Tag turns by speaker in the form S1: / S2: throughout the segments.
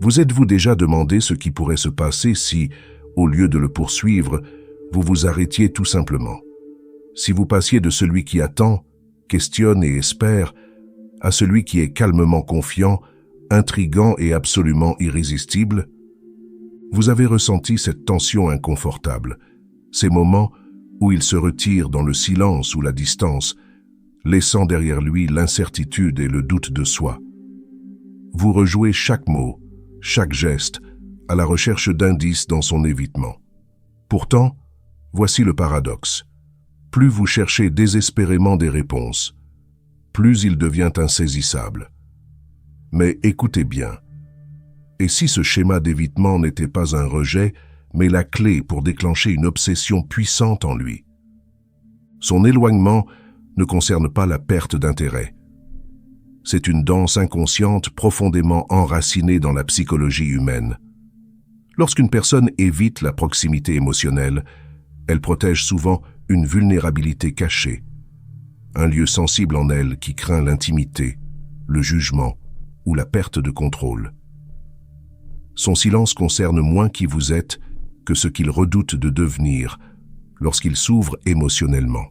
S1: Vous êtes-vous déjà demandé ce qui pourrait se passer si, au lieu de le poursuivre, vous vous arrêtiez tout simplement? Si vous passiez de celui qui attend, questionne et espère, à celui qui est calmement confiant, intrigant et absolument irrésistible? Vous avez ressenti cette tension inconfortable, ces moments où il se retire dans le silence ou la distance, laissant derrière lui l'incertitude et le doute de soi. Vous rejouez chaque mot, chaque geste, à la recherche d'indices dans son évitement. Pourtant, voici le paradoxe. Plus vous cherchez désespérément des réponses, plus il devient insaisissable. Mais écoutez bien. Et si ce schéma d'évitement n'était pas un rejet, mais la clé pour déclencher une obsession puissante en lui? Son éloignement ne concerne pas la perte d'intérêt. C'est une danse inconsciente profondément enracinée dans la psychologie humaine. Lorsqu'une personne évite la proximité émotionnelle, elle protège souvent une vulnérabilité cachée, un lieu sensible en elle qui craint l'intimité, le jugement ou la perte de contrôle. Son silence concerne moins qui vous êtes que ce qu'il redoute de devenir lorsqu'il s'ouvre émotionnellement.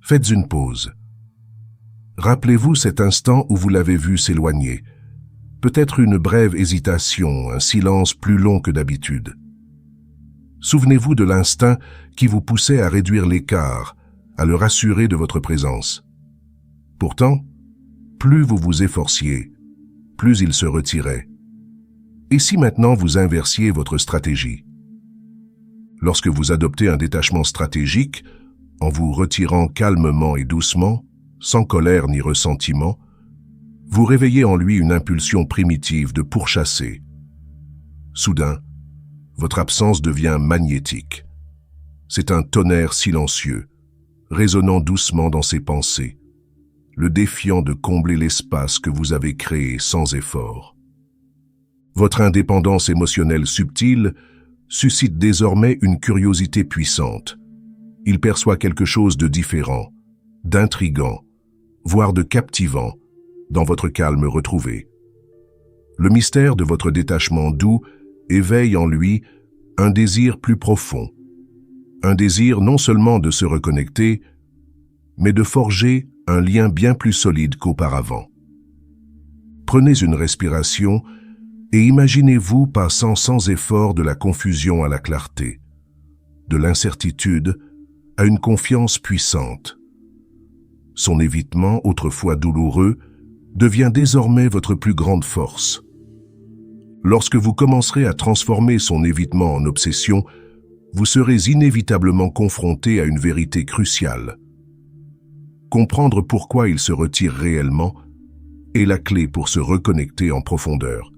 S1: Faites une pause. Rappelez-vous cet instant où vous l'avez vu s'éloigner. Peut-être une brève hésitation, un silence plus long que d'habitude. Souvenez-vous de l'instinct qui vous poussait à réduire l'écart, à le rassurer de votre présence. Pourtant, plus vous vous efforciez, plus il se retirait. Et si maintenant vous inversiez votre stratégie? Lorsque vous adoptez un détachement stratégique, en vous retirant calmement et doucement, sans colère ni ressentiment, vous réveillez en lui une impulsion primitive de pourchasser. Soudain, votre absence devient magnétique. C'est un tonnerre silencieux, résonnant doucement dans ses pensées, le défiant de combler l'espace que vous avez créé sans effort. Votre indépendance émotionnelle subtile suscite désormais une curiosité puissante. Il perçoit quelque chose de différent, d'intrigant, voire de captivant, dans votre calme retrouvé. Le mystère de votre détachement doux éveille en lui un désir plus profond, un désir non seulement de se reconnecter, mais de forger un lien bien plus solide qu'auparavant. Prenez une respiration et imaginez-vous passant sans effort de la confusion à la clarté, de l'incertitude à une confiance puissante. Son évitement, autrefois douloureux, devient désormais votre plus grande force. Lorsque vous commencerez à transformer son évitement en obsession, vous serez inévitablement confronté à une vérité cruciale. Comprendre pourquoi il se retire réellement est la clé pour se reconnecter en profondeur.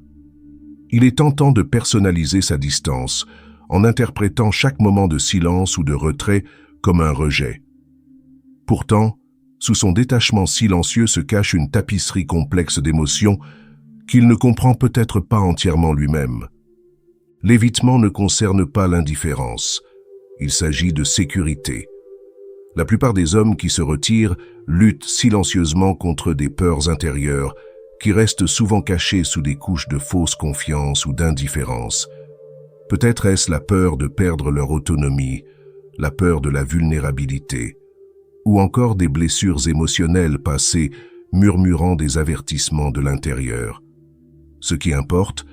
S1: Il est tentant de personnaliser sa distance en interprétant chaque moment de silence ou de retrait comme un rejet. Pourtant, sous son détachement silencieux se cache une tapisserie complexe d'émotions qu'il ne comprend peut-être pas entièrement lui-même. L'évitement ne concerne pas l'indifférence. Il s'agit de sécurité. La plupart des hommes qui se retirent luttent silencieusement contre des peurs intérieures qui restent souvent cachées sous des couches de fausse confiance ou d'indifférence. Peut-être est-ce la peur de perdre leur autonomie, la peur de la vulnérabilité, ou encore des blessures émotionnelles passées murmurant des avertissements de l'intérieur. Ce qui importe,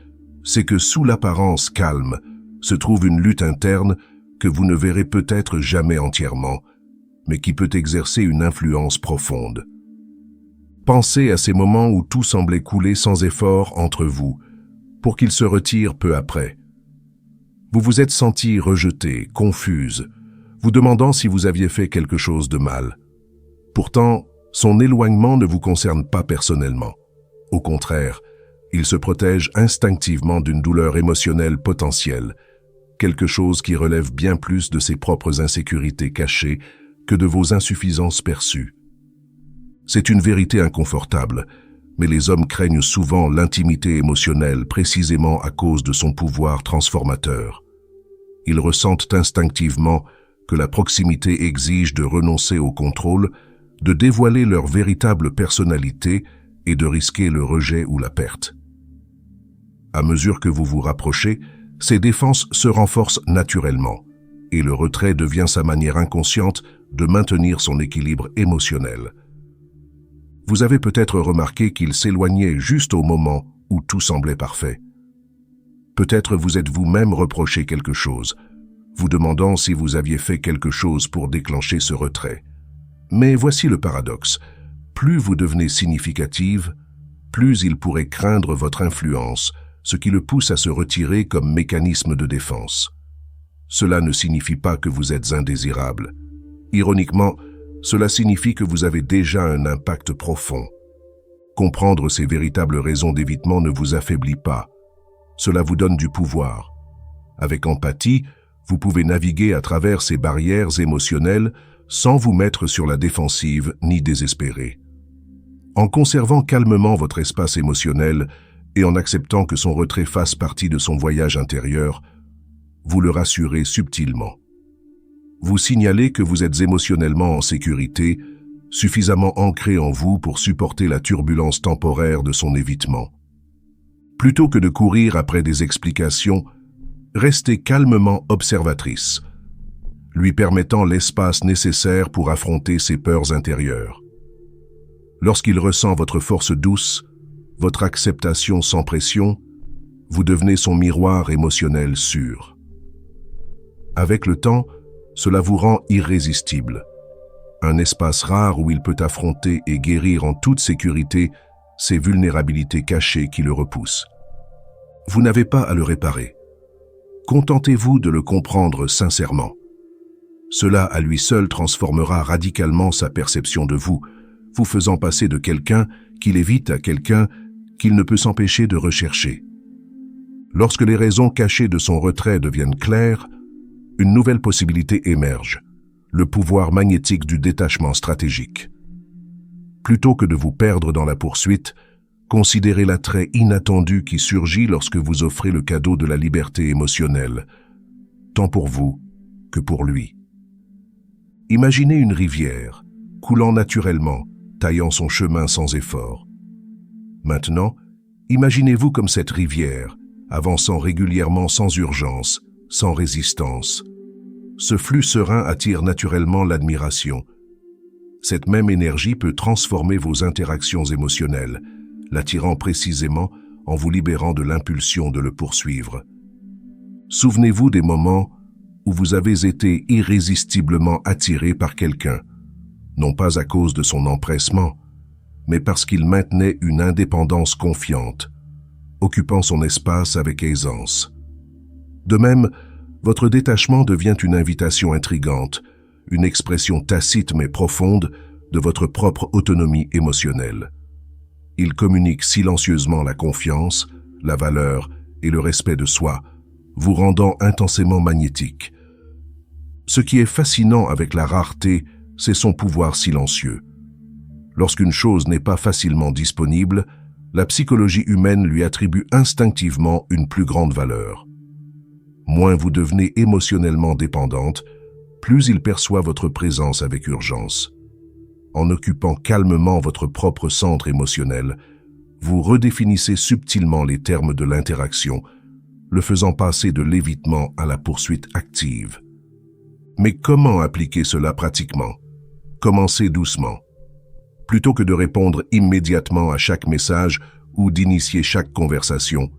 S1: c'est que sous l'apparence calme se trouve une lutte interne que vous ne verrez peut-être jamais entièrement, mais qui peut exercer une influence profonde. Pensez à ces moments où tout semblait couler sans effort entre vous, pour qu'il se retire peu après. Vous vous êtes senti rejeté, confuse, vous demandant si vous aviez fait quelque chose de mal. Pourtant, son éloignement ne vous concerne pas personnellement. Au contraire, il se protège instinctivement d'une douleur émotionnelle potentielle, quelque chose qui relève bien plus de ses propres insécurités cachées que de vos insuffisances perçues. C'est une vérité inconfortable, mais les hommes craignent souvent l'intimité émotionnelle précisément à cause de son pouvoir transformateur. Ils ressentent instinctivement que la proximité exige de renoncer au contrôle, de dévoiler leur véritable personnalité et de risquer le rejet ou la perte. À mesure que vous vous rapprochez, ses défenses se renforcent naturellement, et le retrait devient sa manière inconsciente de maintenir son équilibre émotionnel. Vous avez peut-être remarqué qu'il s'éloignait juste au moment où tout semblait parfait. Peut-être vous êtes vous-même reproché quelque chose, vous demandant si vous aviez fait quelque chose pour déclencher ce retrait. Mais voici le paradoxe. Plus vous devenez significative, plus il pourrait craindre votre influence, ce qui le pousse à se retirer comme mécanisme de défense. Cela ne signifie pas que vous êtes indésirable. Ironiquement, cela signifie que vous avez déjà un impact profond. Comprendre ces véritables raisons d'évitement ne vous affaiblit pas. Cela vous donne du pouvoir. Avec empathie, vous pouvez naviguer à travers ces barrières émotionnelles sans vous mettre sur la défensive ni désespérer. En conservant calmement votre espace émotionnel et en acceptant que son retrait fasse partie de son voyage intérieur, vous le rassurez subtilement. Vous signalez que vous êtes émotionnellement en sécurité, suffisamment ancré en vous pour supporter la turbulence temporaire de son évitement. Plutôt que de courir après des explications, restez calmement observatrice, lui permettant l'espace nécessaire pour affronter ses peurs intérieures. Lorsqu'il ressent votre force douce, votre acceptation sans pression, vous devenez son miroir émotionnel sûr. Avec le temps, cela vous rend irrésistible. Un espace rare où il peut affronter et guérir en toute sécurité ces vulnérabilités cachées qui le repoussent. Vous n'avez pas à le réparer. Contentez-vous de le comprendre sincèrement. Cela à lui seul transformera radicalement sa perception de vous, vous faisant passer de quelqu'un qu'il évite à quelqu'un qu'il ne peut s'empêcher de rechercher. Lorsque les raisons cachées de son retrait deviennent claires, une nouvelle possibilité émerge, le pouvoir magnétique du détachement stratégique. Plutôt que de vous perdre dans la poursuite, considérez l'attrait inattendu qui surgit lorsque vous offrez le cadeau de la liberté émotionnelle, tant pour vous que pour lui. Imaginez une rivière, coulant naturellement, taillant son chemin sans effort. Maintenant, imaginez-vous comme cette rivière, avançant régulièrement sans urgence, sans résistance. Ce flux serein attire naturellement l'admiration. Cette même énergie peut transformer vos interactions émotionnelles, l'attirant précisément en vous libérant de l'impulsion de le poursuivre. Souvenez-vous des moments où vous avez été irrésistiblement attiré par quelqu'un, non pas à cause de son empressement, mais parce qu'il maintenait une indépendance confiante, occupant son espace avec aisance. De même, votre détachement devient une invitation intrigante, une expression tacite mais profonde de votre propre autonomie émotionnelle. Il communique silencieusement la confiance, la valeur et le respect de soi, vous rendant intensément magnétique. Ce qui est fascinant avec la rareté, c'est son pouvoir silencieux. Lorsqu'une chose n'est pas facilement disponible, la psychologie humaine lui attribue instinctivement une plus grande valeur. Moins vous devenez émotionnellement dépendante, plus il perçoit votre présence avec urgence. En occupant calmement votre propre centre émotionnel, vous redéfinissez subtilement les termes de l'interaction, le faisant passer de l'évitement à la poursuite active. Mais comment appliquer cela pratiquement? Commencez doucement. Plutôt que de répondre immédiatement à chaque message ou d'initier chaque conversation,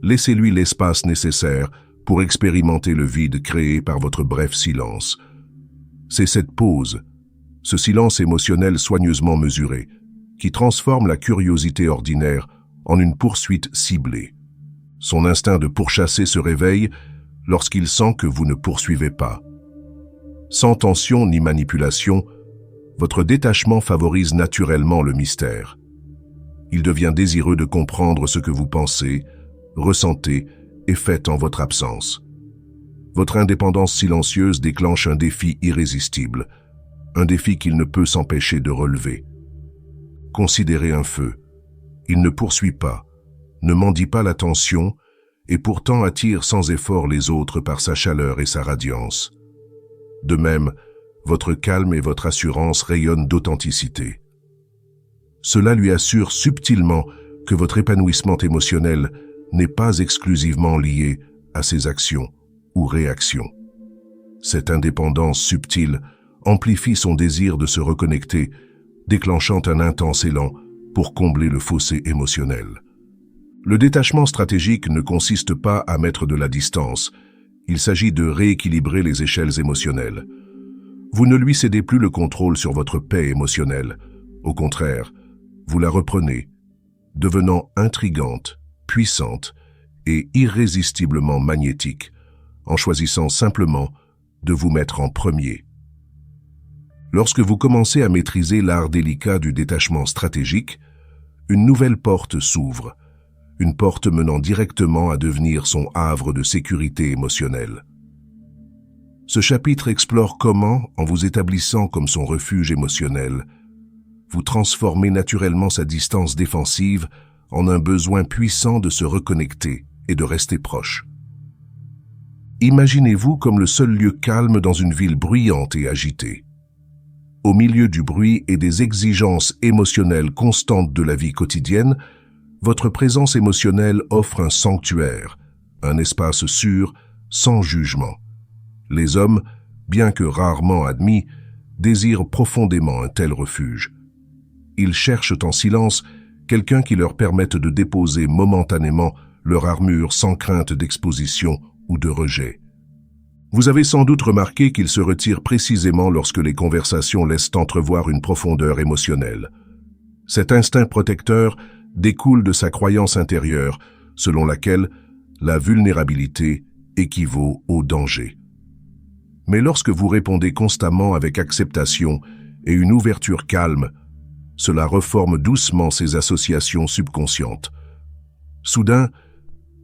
S1: laissez-lui l'espace nécessaire pour expérimenter le vide créé par votre bref silence. C'est cette pause, ce silence émotionnel soigneusement mesuré, qui transforme la curiosité ordinaire en une poursuite ciblée. Son instinct de pourchasser se réveille lorsqu'il sent que vous ne poursuivez pas. Sans tension ni manipulation, votre détachement favorise naturellement le mystère. Il devient désireux de comprendre ce que vous pensez, ressentez et faites en votre absence. Votre indépendance silencieuse déclenche un défi irrésistible, un défi qu'il ne peut s'empêcher de relever. Considérez un feu. Il ne poursuit pas, ne mendie pas l'attention et pourtant attire sans effort les autres par sa chaleur et sa radiance. De même, votre calme et votre assurance rayonnent d'authenticité. Cela lui assure subtilement que votre épanouissement émotionnel n'est pas exclusivement liée à ses actions ou réactions. Cette indépendance subtile amplifie son désir de se reconnecter, déclenchant un intense élan pour combler le fossé émotionnel. Le détachement stratégique ne consiste pas à mettre de la distance, il s'agit de rééquilibrer les échelles émotionnelles. Vous ne lui cédez plus le contrôle sur votre paix émotionnelle. Au contraire, vous la reprenez, devenant intrigante, puissante et irrésistiblement magnétique, en choisissant simplement de vous mettre en premier. Lorsque vous commencez à maîtriser l'art délicat du détachement stratégique, une nouvelle porte s'ouvre, une porte menant directement à devenir son havre de sécurité émotionnelle. Ce chapitre explore comment, en vous établissant comme son refuge émotionnel, vous transformez naturellement sa distance défensive en un besoin puissant de se reconnecter et de rester proche. Imaginez-vous comme le seul lieu calme dans une ville bruyante et agitée. Au milieu du bruit et des exigences émotionnelles constantes de la vie quotidienne, votre présence émotionnelle offre un sanctuaire, un espace sûr, sans jugement. Les hommes, bien que rarement admis, désirent profondément un tel refuge. Ils cherchent en silence quelqu'un qui leur permette de déposer momentanément leur armure sans crainte d'exposition ou de rejet. Vous avez sans doute remarqué qu'il se retire précisément lorsque les conversations laissent entrevoir une profondeur émotionnelle. Cet instinct protecteur découle de sa croyance intérieure, selon laquelle la vulnérabilité équivaut au danger. Mais lorsque vous répondez constamment avec acceptation et une ouverture calme, cela reforme doucement ces associations subconscientes. Soudain,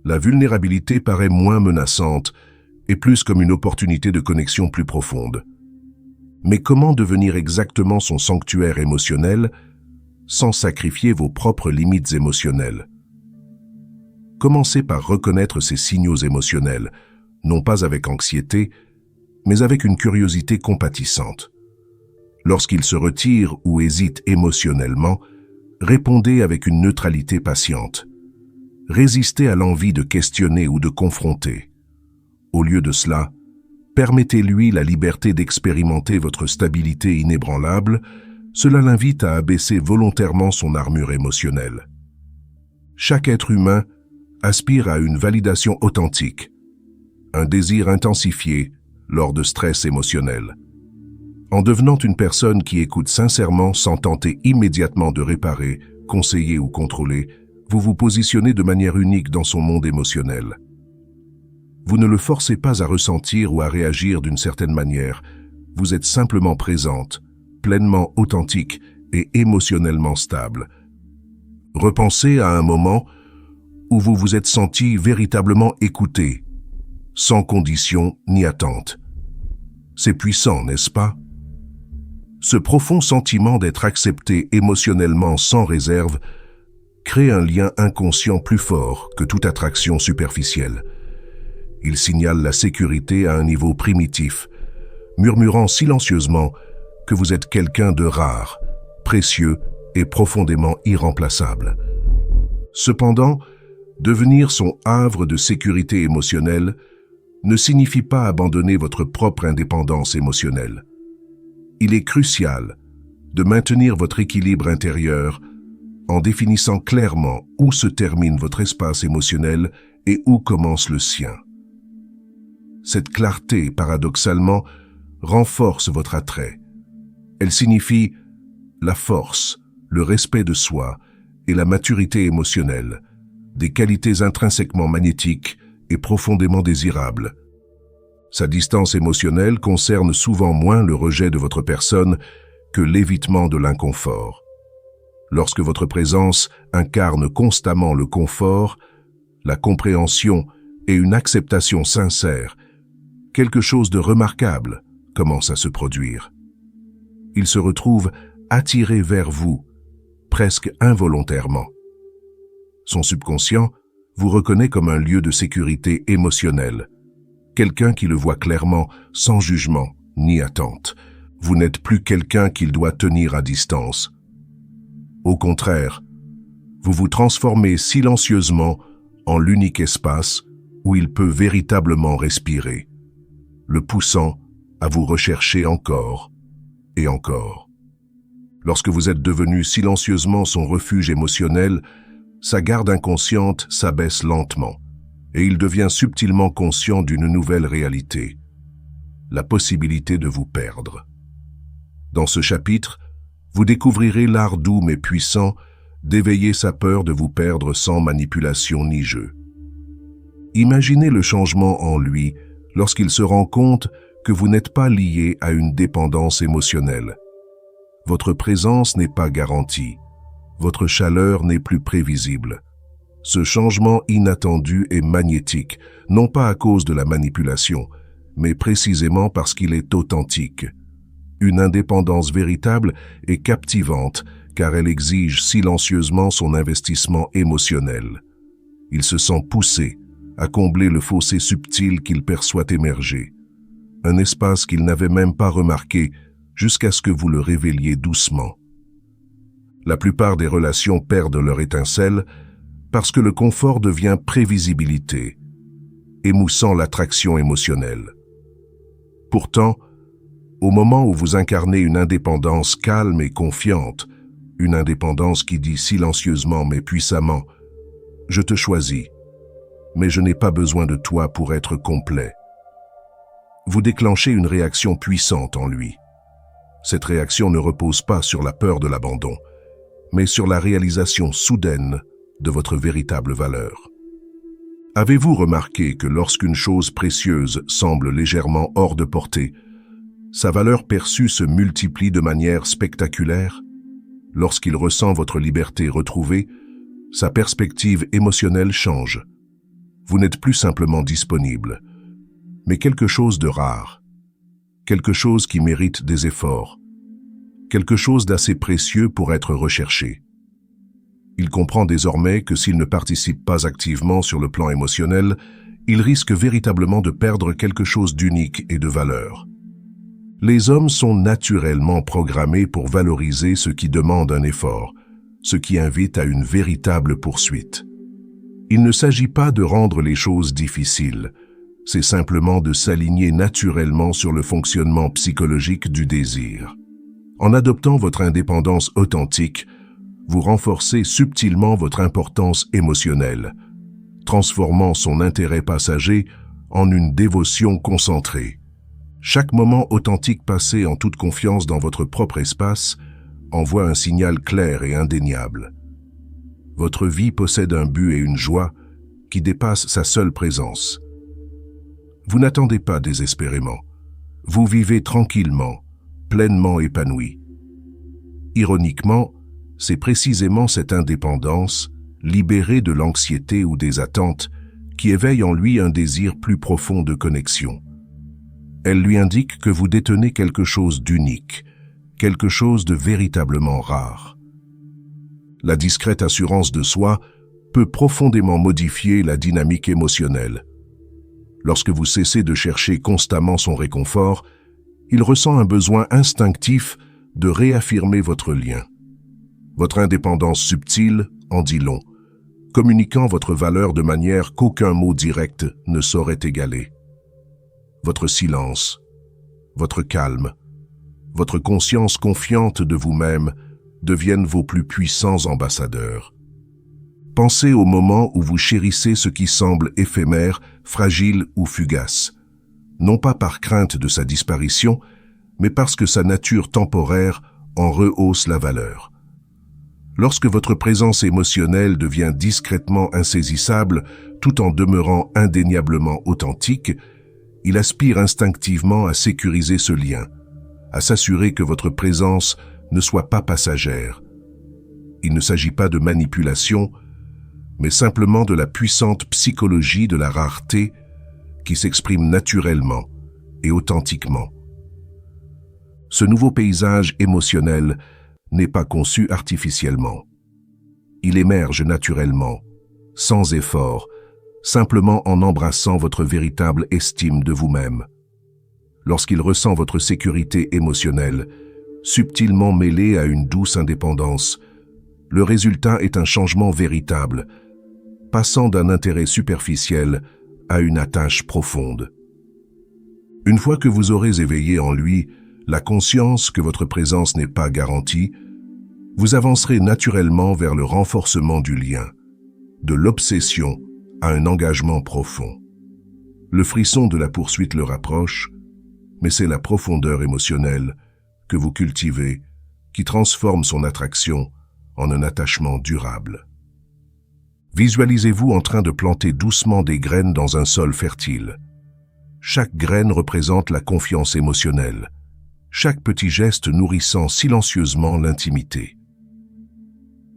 S1: la vulnérabilité paraît moins menaçante et plus comme une opportunité de connexion plus profonde. Mais comment devenir exactement son sanctuaire émotionnel sans sacrifier vos propres limites émotionnelles? Commencez par reconnaître ces signaux émotionnels, non pas avec anxiété, mais avec une curiosité compatissante. Lorsqu'ils se retirent ou hésitent émotionnellement, répondez avec une neutralité patiente. Résistez à l'envie de questionner ou de confronter. Au lieu de cela, permettez-lui la liberté d'expérimenter votre stabilité inébranlable. Cela l'invite à abaisser volontairement son armure émotionnelle. Chaque être humain aspire à une validation authentique, un désir intensifié lors de stress émotionnel. En devenant une personne qui écoute sincèrement sans tenter immédiatement de réparer, conseiller ou contrôler, vous vous positionnez de manière unique dans son monde émotionnel. Vous ne le forcez pas à ressentir ou à réagir d'une certaine manière, vous êtes simplement présente, pleinement authentique et émotionnellement stable. Repensez à un moment où vous vous êtes senti véritablement écouté, sans condition ni attente. C'est puissant, n'est-ce pas? Ce profond sentiment d'être accepté émotionnellement sans réserve crée un lien inconscient plus fort que toute attraction superficielle. Il signale la sécurité à un niveau primitif, murmurant silencieusement que vous êtes quelqu'un de rare, précieux et profondément irremplaçable. Cependant, devenir son havre de sécurité émotionnelle ne signifie pas abandonner votre propre indépendance émotionnelle. Il est crucial de maintenir votre équilibre intérieur en définissant clairement où se termine votre espace émotionnel et où commence le sien. Cette clarté, paradoxalement, renforce votre attrait. Elle signifie la force, le respect de soi et la maturité émotionnelle, des qualités intrinsèquement magnétiques et profondément désirables. Sa distance émotionnelle concerne souvent moins le rejet de votre personne que l'évitement de l'inconfort. Lorsque votre présence incarne constamment le confort, la compréhension et une acceptation sincère, quelque chose de remarquable commence à se produire. Il se retrouve attiré vers vous, presque involontairement. Son subconscient vous reconnaît comme un lieu de sécurité émotionnelle, quelqu'un qui le voit clairement, sans jugement ni attente. Vous n'êtes plus quelqu'un qu'il doit tenir à distance. Au contraire, vous vous transformez silencieusement en l'unique espace où il peut véritablement respirer, le poussant à vous rechercher encore et encore. Lorsque vous êtes devenu silencieusement son refuge émotionnel, sa garde inconsciente s'abaisse lentement et il devient subtilement conscient d'une nouvelle réalité, la possibilité de vous perdre. Dans ce chapitre, vous découvrirez l'art doux mais puissant d'éveiller sa peur de vous perdre sans manipulation ni jeu. Imaginez le changement en lui lorsqu'il se rend compte que vous n'êtes pas lié à une dépendance émotionnelle. Votre présence n'est pas garantie, votre chaleur n'est plus prévisible. Ce changement inattendu est magnétique, non pas à cause de la manipulation, mais précisément parce qu'il est authentique. Une indépendance véritable est captivante car elle exige silencieusement son investissement émotionnel. Il se sent poussé à combler le fossé subtil qu'il perçoit émerger, un espace qu'il n'avait même pas remarqué jusqu'à ce que vous le révéliez doucement. La plupart des relations perdent leur étincelle parce que le confort devient prévisibilité, émoussant l'attraction émotionnelle. Pourtant, au moment où vous incarnez une indépendance calme et confiante, une indépendance qui dit silencieusement mais puissamment « Je te choisis, mais je n'ai pas besoin de toi pour être complet », vous déclenchez une réaction puissante en lui. Cette réaction ne repose pas sur la peur de l'abandon, mais sur la réalisation soudaine de votre véritable valeur. Avez-vous remarqué que lorsqu'une chose précieuse semble légèrement hors de portée, sa valeur perçue se multiplie de manière spectaculaire? Lorsqu'il ressent votre liberté retrouvée, sa perspective émotionnelle change. Vous n'êtes plus simplement disponible, mais quelque chose de rare, quelque chose qui mérite des efforts, quelque chose d'assez précieux pour être recherché. Il comprend désormais que s'il ne participe pas activement sur le plan émotionnel, il risque véritablement de perdre quelque chose d'unique et de valeur. Les hommes sont naturellement programmés pour valoriser ce qui demande un effort, ce qui invite à une véritable poursuite. Il ne s'agit pas de rendre les choses difficiles, c'est simplement de s'aligner naturellement sur le fonctionnement psychologique du désir. En adoptant votre indépendance authentique, vous renforcez subtilement votre importance émotionnelle, transformant son intérêt passager en une dévotion concentrée. Chaque moment authentique passé en toute confiance dans votre propre espace envoie un signal clair et indéniable. Votre vie possède un but et une joie qui dépassent sa seule présence. Vous n'attendez pas désespérément. Vous vivez tranquillement, pleinement épanoui. Ironiquement, c'est précisément cette indépendance, libérée de l'anxiété ou des attentes, qui éveille en lui un désir plus profond de connexion. Elle lui indique que vous détenez quelque chose d'unique, quelque chose de véritablement rare. La discrète assurance de soi peut profondément modifier la dynamique émotionnelle. Lorsque vous cessez de chercher constamment son réconfort, il ressent un besoin instinctif de réaffirmer votre lien. Votre indépendance subtile en dit long, communiquant votre valeur de manière qu'aucun mot direct ne saurait égaler. Votre silence, votre calme, votre conscience confiante de vous-même deviennent vos plus puissants ambassadeurs. Pensez au moment où vous chérissez ce qui semble éphémère, fragile ou fugace, non pas par crainte de sa disparition, mais parce que sa nature temporaire en rehausse la valeur. Lorsque votre présence émotionnelle devient discrètement insaisissable tout en demeurant indéniablement authentique, il aspire instinctivement à sécuriser ce lien, à s'assurer que votre présence ne soit pas passagère. Il ne s'agit pas de manipulation, mais simplement de la puissante psychologie de la rareté qui s'exprime naturellement et authentiquement. Ce nouveau paysage émotionnel n'est pas conçu artificiellement. Il émerge naturellement, sans effort, simplement en embrassant votre véritable estime de vous-même. Lorsqu'il ressent votre sécurité émotionnelle, subtilement mêlée à une douce indépendance, le résultat est un changement véritable, passant d'un intérêt superficiel à une attache profonde. Une fois que vous aurez éveillé en lui la conscience que votre présence n'est pas garantie, vous avancerez naturellement vers le renforcement du lien, de l'obsession à un engagement profond. Le frisson de la poursuite le rapproche, mais c'est la profondeur émotionnelle que vous cultivez qui transforme son attraction en un attachement durable. Visualisez-vous en train de planter doucement des graines dans un sol fertile. Chaque graine représente la confiance émotionnelle, chaque petit geste nourrissant silencieusement l'intimité.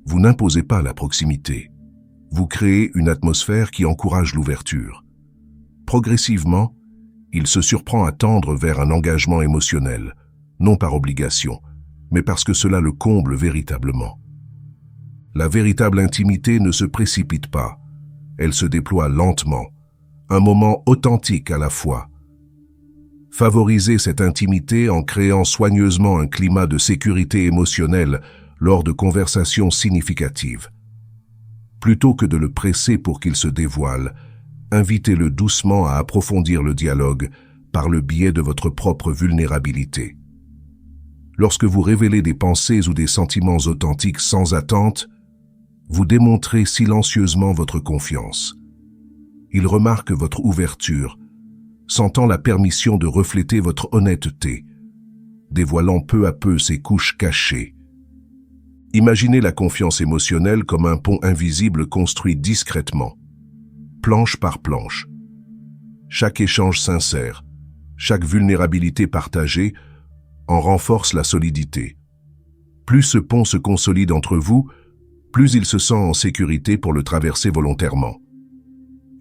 S1: Vous n'imposez pas la proximité. Vous créez une atmosphère qui encourage l'ouverture. Progressivement, il se surprend à tendre vers un engagement émotionnel, non par obligation, mais parce que cela le comble véritablement. La véritable intimité ne se précipite pas, elle se déploie lentement, un moment authentique à la fois. Favorisez cette intimité en créant soigneusement un climat de sécurité émotionnelle lors de conversations significatives. Plutôt que de le presser pour qu'il se dévoile, invitez-le doucement à approfondir le dialogue par le biais de votre propre vulnérabilité. Lorsque vous révélez des pensées ou des sentiments authentiques sans attente, vous démontrez silencieusement votre confiance. Il remarque votre ouverture, sentant la permission de refléter votre honnêteté, dévoilant peu à peu ses couches cachées. Imaginez la confiance émotionnelle comme un pont invisible construit discrètement, planche par planche. Chaque échange sincère, chaque vulnérabilité partagée en renforce la solidité. Plus ce pont se consolide entre vous, plus il se sent en sécurité pour le traverser volontairement.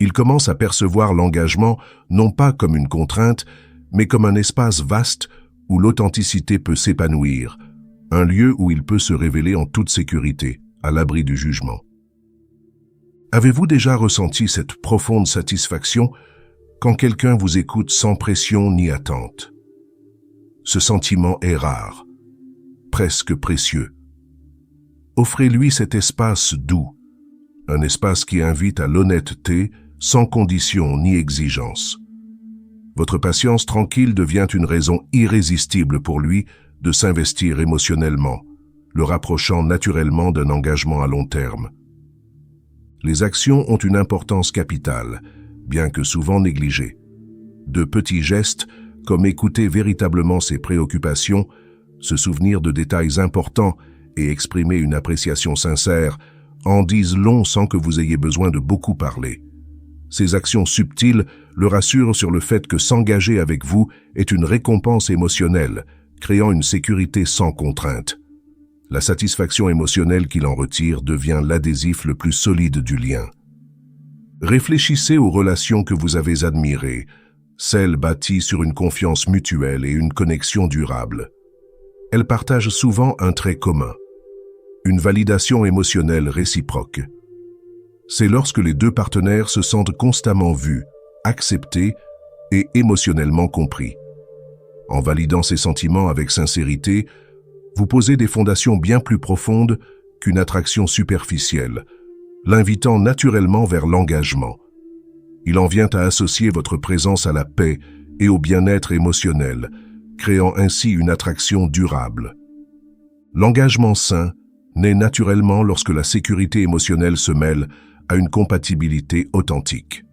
S1: Il commence à percevoir l'engagement non pas comme une contrainte, mais comme un espace vaste où l'authenticité peut s'épanouir, un lieu où il peut se révéler en toute sécurité, à l'abri du jugement. Avez-vous déjà ressenti cette profonde satisfaction quand quelqu'un vous écoute sans pression ni attente? Ce sentiment est rare, presque précieux. Offrez-lui cet espace doux, un espace qui invite à l'honnêteté sans condition ni exigence. Votre patience tranquille devient une raison irrésistible pour lui de s'investir émotionnellement, le rapprochant naturellement d'un engagement à long terme. Les actions ont une importance capitale, bien que souvent négligée. De petits gestes, comme écouter véritablement ses préoccupations, se souvenir de détails importants et exprimer une appréciation sincère, en disent long sans que vous ayez besoin de beaucoup parler. Ces actions subtiles le rassurent sur le fait que s'engager avec vous est une récompense émotionnelle, créant une sécurité sans contrainte. La satisfaction émotionnelle qu'il en retire devient l'adhésif le plus solide du lien. Réfléchissez aux relations que vous avez admirées, celles bâties sur une confiance mutuelle et une connexion durable. Elles partagent souvent un trait commun, une validation émotionnelle réciproque. C'est lorsque les deux partenaires se sentent constamment vus, acceptés et émotionnellement compris. En validant ces sentiments avec sincérité, vous posez des fondations bien plus profondes qu'une attraction superficielle, l'invitant naturellement vers l'engagement. Il en vient à associer votre présence à la paix et au bien-être émotionnel, créant ainsi une attraction durable. L'engagement sain naît naturellement lorsque la sécurité émotionnelle se mêle à une compatibilité authentique.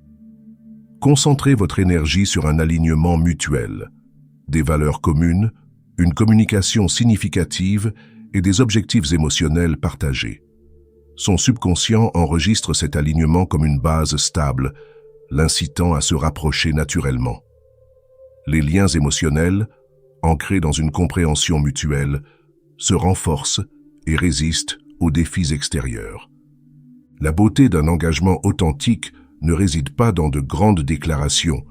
S1: Concentrez votre énergie sur un alignement mutuel, des valeurs communes, une communication significative et des objectifs émotionnels partagés. Son subconscient enregistre cet alignement comme une base stable, l'incitant à se rapprocher naturellement. Les liens émotionnels, ancrés dans une compréhension mutuelle, se renforcent et résistent aux défis extérieurs. La beauté d'un engagement authentique ne réside pas dans de grandes déclarations,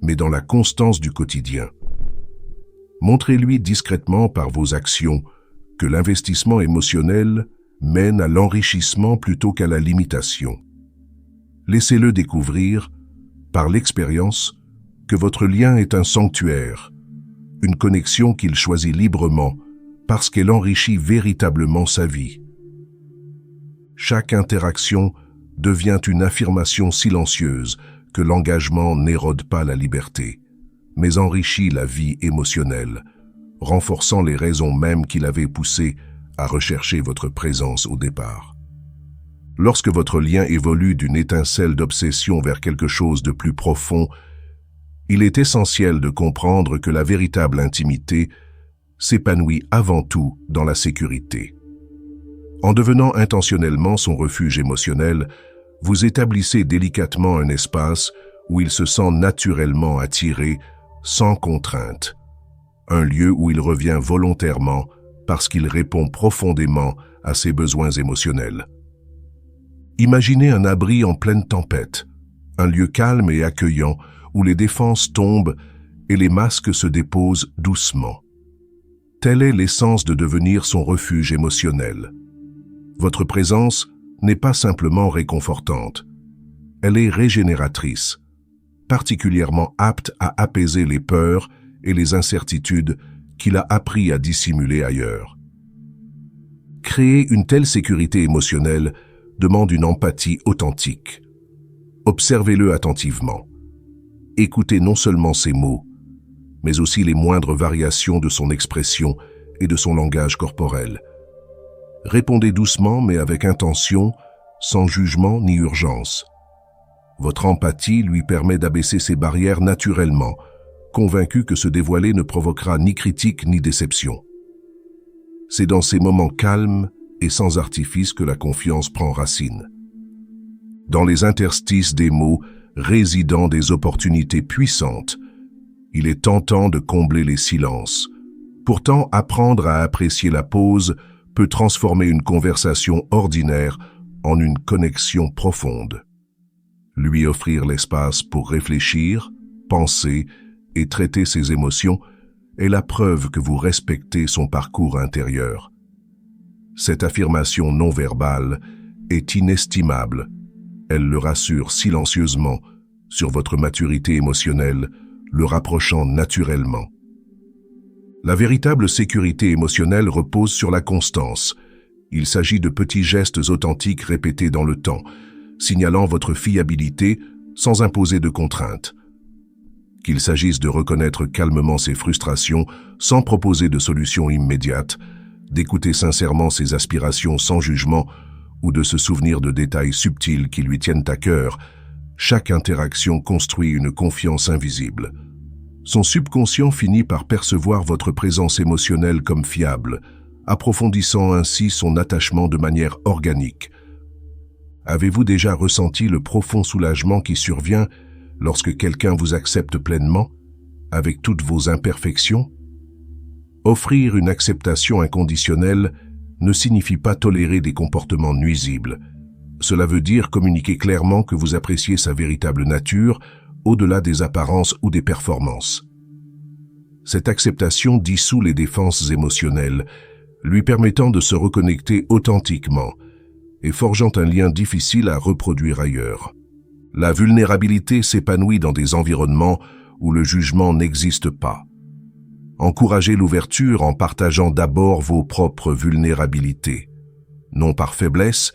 S1: mais dans la constance du quotidien. Montrez-lui discrètement par vos actions que l'investissement émotionnel mène à l'enrichissement plutôt qu'à la limitation. Laissez-le découvrir, par l'expérience, que votre lien est un sanctuaire, une connexion qu'il choisit librement parce qu'elle enrichit véritablement sa vie. Chaque interaction devient une affirmation silencieuse que l'engagement n'érode pas la liberté, mais enrichit la vie émotionnelle, renforçant les raisons mêmes qui l'avaient poussé à rechercher votre présence au départ. Lorsque votre lien évolue d'une étincelle d'obsession vers quelque chose de plus profond, il est essentiel de comprendre que la véritable intimité s'épanouit avant tout dans la sécurité. En devenant intentionnellement son refuge émotionnel, vous établissez délicatement un espace où il se sent naturellement attiré, sans contrainte. Un lieu où il revient volontairement parce qu'il répond profondément à ses besoins émotionnels. Imaginez un abri en pleine tempête, un lieu calme et accueillant où les défenses tombent et les masques se déposent doucement. Telle est l'essence de devenir son refuge émotionnel. Votre présence n'est pas simplement réconfortante, elle est régénératrice, particulièrement apte à apaiser les peurs et les incertitudes qu'il a appris à dissimuler ailleurs. Créer une telle sécurité émotionnelle demande une empathie authentique. Observez-le attentivement. Écoutez non seulement ses mots, mais aussi les moindres variations de son expression et de son langage corporel. Répondez doucement mais avec intention, sans jugement ni urgence. Votre empathie lui permet d'abaisser ses barrières naturellement, convaincu que se dévoiler ne provoquera ni critique ni déception. C'est dans ces moments calmes et sans artifice que la confiance prend racine. Dans les interstices des mots résident des opportunités puissantes. Il est tentant de combler les silences. Pourtant, apprendre à apprécier la pause peut transformer une conversation ordinaire en une connexion profonde. Lui offrir l'espace pour réfléchir, penser et traiter ses émotions est la preuve que vous respectez son parcours intérieur. Cette affirmation non verbale est inestimable. Elle le rassure silencieusement sur votre maturité émotionnelle, le rapprochant naturellement. La véritable sécurité émotionnelle repose sur la constance. Il s'agit de petits gestes authentiques répétés dans le temps, signalant votre fiabilité sans imposer de contraintes. Qu'il s'agisse de reconnaître calmement ses frustrations sans proposer de solution immédiate, d'écouter sincèrement ses aspirations sans jugement ou de se souvenir de détails subtils qui lui tiennent à cœur, chaque interaction construit une confiance invisible. Son subconscient finit par percevoir votre présence émotionnelle comme fiable, approfondissant ainsi son attachement de manière organique. Avez-vous déjà ressenti le profond soulagement qui survient lorsque quelqu'un vous accepte pleinement, avec toutes vos imperfections? Offrir une acceptation inconditionnelle ne signifie pas tolérer des comportements nuisibles. Cela veut dire communiquer clairement que vous appréciez sa véritable nature, au-delà des apparences ou des performances. Cette acceptation dissout les défenses émotionnelles, lui permettant de se reconnecter authentiquement et forgeant un lien difficile à reproduire ailleurs. La vulnérabilité s'épanouit dans des environnements où le jugement n'existe pas. Encouragez l'ouverture en partageant d'abord vos propres vulnérabilités, non par faiblesse,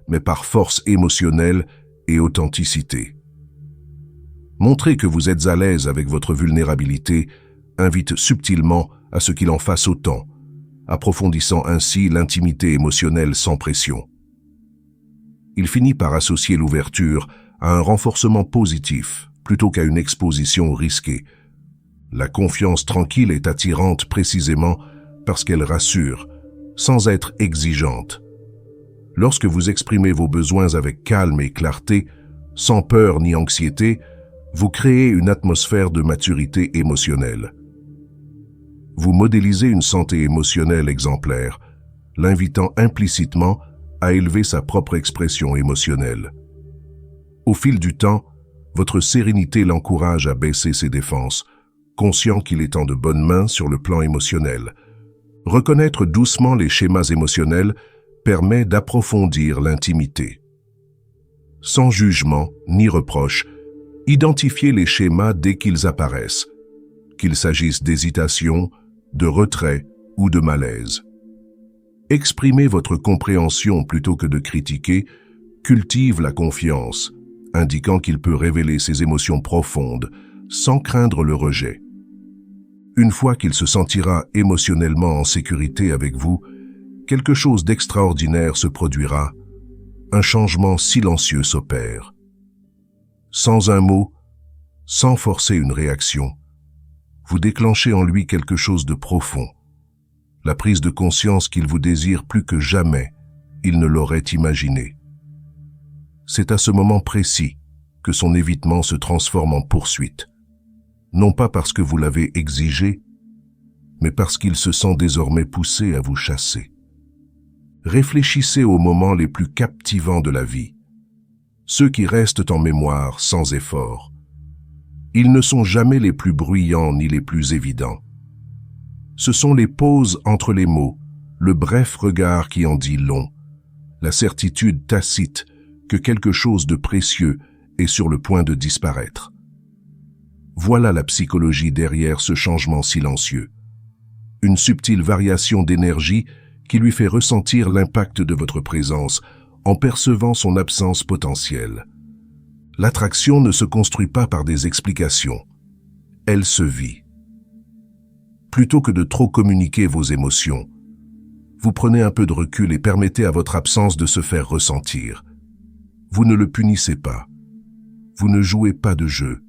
S1: mais par force émotionnelle et authenticité. Montrer que vous êtes à l'aise avec votre vulnérabilité invite subtilement à ce qu'il en fasse autant, approfondissant ainsi l'intimité émotionnelle sans pression. Il finit par associer l'ouverture à un renforcement positif plutôt qu'à une exposition risquée. La confiance tranquille est attirante précisément parce qu'elle rassure, sans être exigeante. Lorsque vous exprimez vos besoins avec calme et clarté, sans peur ni anxiété, vous créez une atmosphère de maturité émotionnelle. Vous modélisez une santé émotionnelle exemplaire, l'invitant implicitement à élever sa propre expression émotionnelle. Au fil du temps, votre sérénité l'encourage à baisser ses défenses, conscient qu'il est en de bonnes mains sur le plan émotionnel. Reconnaître doucement les schémas émotionnels permet d'approfondir l'intimité. Sans jugement ni reproche, identifiez les schémas dès qu'ils apparaissent, qu'il s'agisse d'hésitation, de retrait ou de malaise. Exprimez votre compréhension plutôt que de critiquer, cultive la confiance, indiquant qu'il peut révéler ses émotions profondes sans craindre le rejet. Une fois qu'il se sentira émotionnellement en sécurité avec vous, quelque chose d'extraordinaire se produira, un changement silencieux s'opère. Sans un mot, sans forcer une réaction, vous déclenchez en lui quelque chose de profond, la prise de conscience qu'il vous désire plus que jamais il ne l'aurait imaginé. C'est à ce moment précis que son évitement se transforme en poursuite, non pas parce que vous l'avez exigé, mais parce qu'il se sent désormais poussé à vous chasser. Réfléchissez aux moments les plus captivants de la vie, ceux qui restent en mémoire sans effort. Ils ne sont jamais les plus bruyants ni les plus évidents. Ce sont les pauses entre les mots, le bref regard qui en dit long, la certitude tacite que quelque chose de précieux est sur le point de disparaître. Voilà la psychologie derrière ce changement silencieux. Une subtile variation d'énergie qui lui fait ressentir l'impact de votre présence en percevant son absence potentielle. L'attraction ne se construit pas par des explications, elle se vit. Plutôt que de trop communiquer vos émotions, vous prenez un peu de recul et permettez à votre absence de se faire ressentir. Vous ne le punissez pas, vous ne jouez pas de jeu,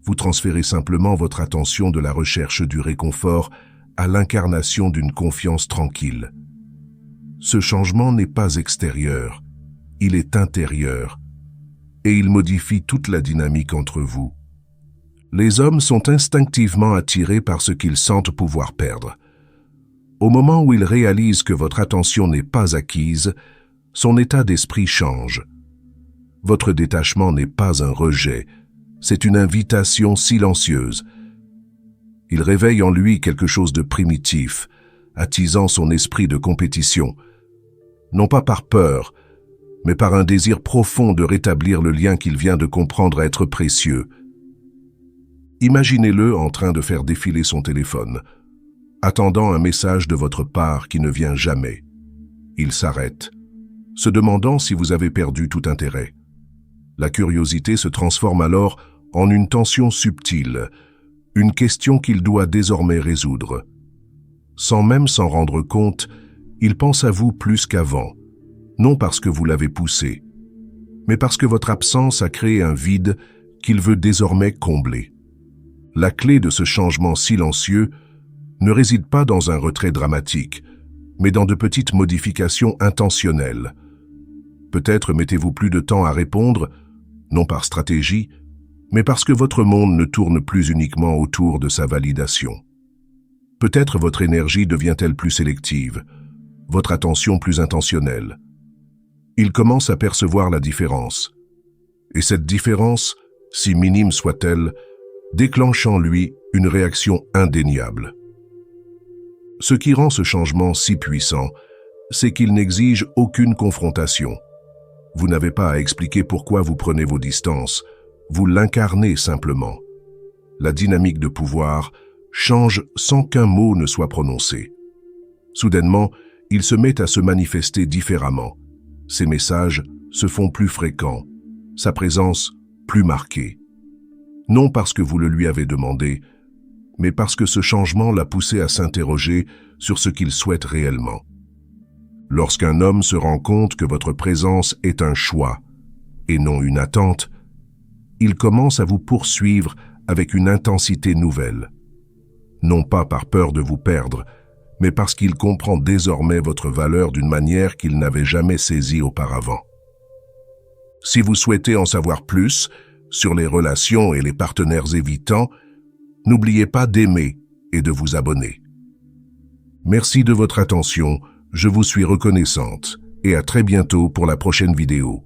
S1: vous transférez simplement votre attention de la recherche du réconfort à l'incarnation d'une confiance tranquille. Ce changement n'est pas extérieur, il est intérieur, et il modifie toute la dynamique entre vous. Les hommes sont instinctivement attirés par ce qu'ils sentent pouvoir perdre. Au moment où ils réalisent que votre attention n'est pas acquise, son état d'esprit change. Votre détachement n'est pas un rejet, c'est une invitation silencieuse. Il réveille en lui quelque chose de primitif, attisant son esprit de compétition, non pas par peur, mais par un désir profond de rétablir le lien qu'il vient de comprendre être précieux. Imaginez-le en train de faire défiler son téléphone, attendant un message de votre part qui ne vient jamais. Il s'arrête, se demandant si vous avez perdu tout intérêt. La curiosité se transforme alors en une tension subtile, une question qu'il doit désormais résoudre. Sans même s'en rendre compte, il pense à vous plus qu'avant, non parce que vous l'avez poussé, mais parce que votre absence a créé un vide qu'il veut désormais combler. La clé de ce changement silencieux ne réside pas dans un retrait dramatique, mais dans de petites modifications intentionnelles. Peut-être mettez-vous plus de temps à répondre, non par stratégie, mais parce que votre monde ne tourne plus uniquement autour de sa validation. Peut-être votre énergie devient-elle plus sélective, votre attention plus intentionnelle. Il commence à percevoir la différence. Et cette différence, si minime soit-elle, déclenche en lui une réaction indéniable. Ce qui rend ce changement si puissant, c'est qu'il n'exige aucune confrontation. Vous n'avez pas à expliquer pourquoi vous prenez vos distances, vous l'incarnez simplement. La dynamique de pouvoir change sans qu'un mot ne soit prononcé. Soudainement, il se met à se manifester différemment. Ses messages se font plus fréquents, sa présence plus marquée. Non parce que vous le lui avez demandé, mais parce que ce changement l'a poussé à s'interroger sur ce qu'il souhaite réellement. Lorsqu'un homme se rend compte que votre présence est un choix et non une attente, il commence à vous poursuivre avec une intensité nouvelle. Non pas par peur de vous perdre, mais parce qu'il comprend désormais votre valeur d'une manière qu'il n'avait jamais saisie auparavant. Si vous souhaitez en savoir plus sur les relations et les partenaires évitants, n'oubliez pas d'aimer et de vous abonner. Merci de votre attention, je vous suis reconnaissante et à très bientôt pour la prochaine vidéo.